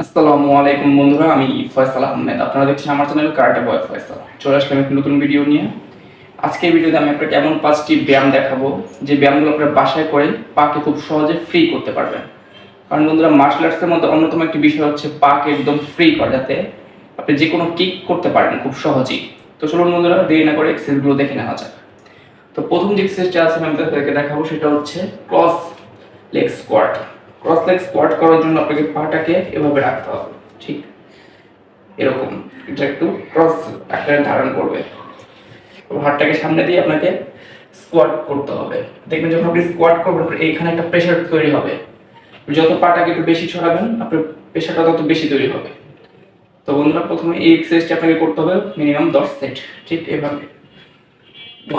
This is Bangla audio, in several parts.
আসসালামু আলাইকুম বন্ধুরা, আমি ফয়সাল আহমেদ। আপনারা দেখছেন আমার চ্যানেল কারাটে বয় ফয়সাল। চলে আসলাম একটা নতুন ভিডিও নিয়ে। আজকের ভিডিওতে আমি আপনাকে এমন 5টি ব্যায়াম দেখাবো যে ব্যায়ামগুলো আপনারা বাসায় করে পাকে খুব সহজে ফ্রি করতে পারবেন। কারণ বন্ধুরা, মার্শাল আর্টসের মধ্যে অন্যতম একটি বিষয় হচ্ছে পাকে একদম ফ্রি করা, যাতে আপনি যে কোনো কিক করতে পারেন খুব সহজেই। তো চলুন বন্ধুরা, দেরি না করে এক্সারসাইজগুলো দেখে নেওয়া যাক। তো প্রথম যে এক্সারসাইজটা আছে আমি আপনাদেরকে দেখাবো, সেটা হচ্ছে cross leg squat. Cross leg squat করার জন্য আপনাকে পাটাকে এভাবে রাখতে হবে, ঠিক এরকম। এটা একটু ক্রস আকারে ধারণ করবে। হাতটাকে সামনে দিয়ে আপনাকে স্কোয়াট করতে হবে। দেখবেন যখন আপনি স্কোয়াট করবেন এইখানে একটা প্রেশার তৈরি হবে। যত পাটাকে একটু বেশি ছড়াবেন আপনার প্রেশারটা তত বেশি তৈরি হবে। তো বন্ধুরা, প্রথমে এই এক্সারসাইজটা আপনাকে করতে হবে মিনিমাম 10 সেট, ঠিক এভাবে।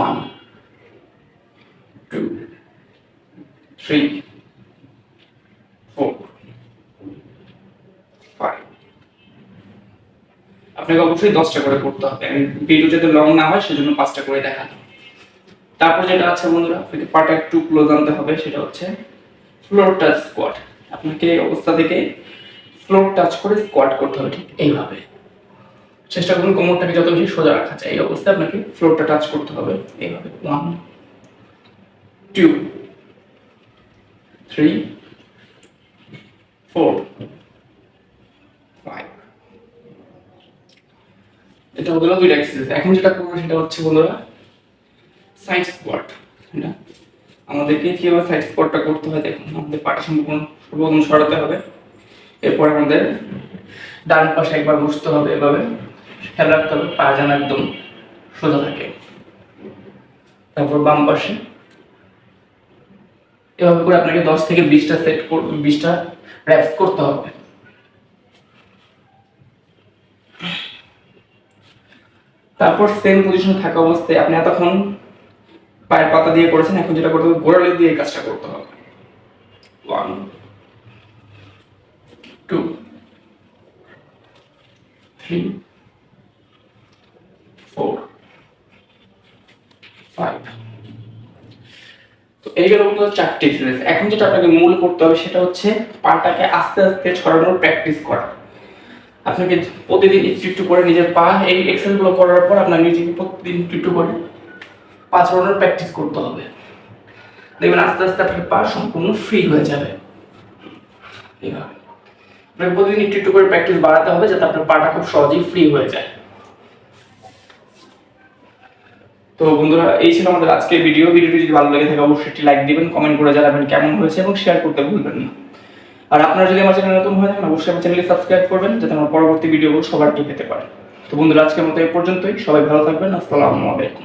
1 2 3 4 5। আপনাকে অবশ্যই 10টা করে করতে হবে। আমি ভিডিও যাতে লং না হয় সেজন্য 5টা করে দেখানো। তারপর যেটা আছে বন্ধুরা, আপনাকে পাটা একটু ক্লোজ আনতে হবে, সেটা হচ্ছে ফ্লোর টাচ স্কোয়াট। আপনাকে এই অবস্থা থেকে ফ্লোর টাচ করে স্কোয়াট করতে হবে, ঠিক এইভাবে। চেষ্টা করুন কোমরটাকে যত বেশি সোজা রাখা যায়। এই অবস্থায় আপনাকে ফ্লোরটা টাচ করতে হবে এইভাবে। 1 2 3 4 5। এটা হলো দুইটা এক্সারসাইজ। এখন যেটা করবো সেটা হচ্ছে বন্ধুরা সাইড স্কোয়াট। হ্যাঁ, আমাদেরকে কিভাবে সাইড স্কোয়াটটা করতে হয় দেখুন। আমাদের পাটা সর্বপ্রথম সরাতে হবে। এরপর আমাদের ডান পাশে একবার বসতে হবে, এভাবে খেয়াল রাখতে হবে পা যেন একদম সোজা থাকে। তারপর বাম পাশে এভাবে করে আপনাকে 10 থেকে 20টা র্যাপস করতে হবে। তারপর সেম পজিশনে থাকা অবস্থায় আপনি এতক্ষণ পায়ের পাতা দিয়ে করেছেন, এখন যেটা করতে হবে গোড়ালি দিয়ে কাজটা করতে হবে। 1 2 3 4 5। তো এই গেল বন্ধু 4টি এক্সারসাইজ। এখন যেটা আপনাকে মূল করতে হবে সেটা হচ্ছে পাটাকে আস্তে আস্তে ছড়ানোর প্র্যাকটিস করা। আপনাকে প্রতিদিন একটু একটু করে নিজের পা এই এক্সারসাইজগুলো করার পর আপনার নিজেকে প্রতিদিন একটু একটু করে পা ছড়ানোর প্র্যাকটিস করতে হবে। দেখবেন আস্তে আস্তে আপনার পা সম্পূর্ণ ফ্রি হয়ে যাবে। এইভাবে আপনাকে প্রতিদিন একটু একটু করে প্র্যাকটিস বাড়াতে হবে, যাতে আপনার পাটা খুব সহজেই ফ্রি হয়ে যায়। তো বন্ধুরা, এই ছিল আমাদের আজকের ভিডিওটি যদি ভালো লাগে থাকে অবশ্যই একটি লাইক দিবেন, কমেন্ট করে জানাবেন কেমন হয়েছে এবং শেয়ার করতে ভুলবেন না। আর আপনারা যদি আমার চ্যানেলে নতুন হয়ে থাকেন অবশ্যই আমার চ্যানেলটি সাবস্ক্রাইব করবেন, যাতে আমার পরবর্তী ভিডিওগুলো সবার আগে পেতে পারেন। তো বন্ধুরা, আজকের মতো এই পর্যন্তই। সবাই ভালো থাকবেন। আসসালামু আলাইকুম।